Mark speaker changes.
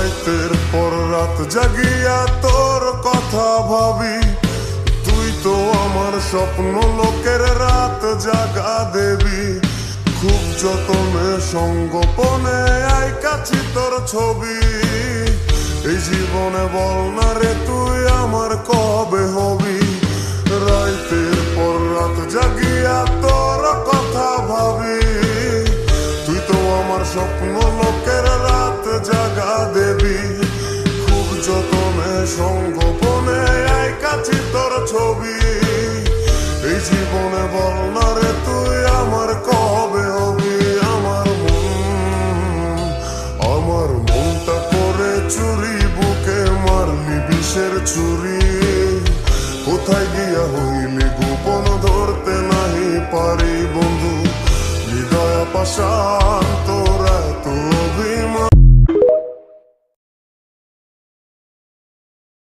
Speaker 1: রাতের পর রাত জাগিয়া তোর কথা ভাবি, তুই তো আমার স্বপ্ন লোকের রাত জাগা দেবী। খুব যতনে সঙ্গোপনে আইকাছি তোর ছবি, এই জীবনে বল না রে তুই আমার কবে হবি। রাতের পর রাত জাগিয়া তোর কথা ভাবি, তুই তো আমার স্বপ্ন লোকের রাত জাগা দেবী। খুব যতনে সঙ্গোপনে আইকাছি তোর ছবি, এই জীবনে বল না রে তুই আমার কবে হবি। আমার মনটা করে চুরি, বুকে মারলি বিষের ছুরি। কোথায় গিয়া হইলি গোপন ধরতে নাহি পারি বন্ধু, হৃদয় পাশান্ত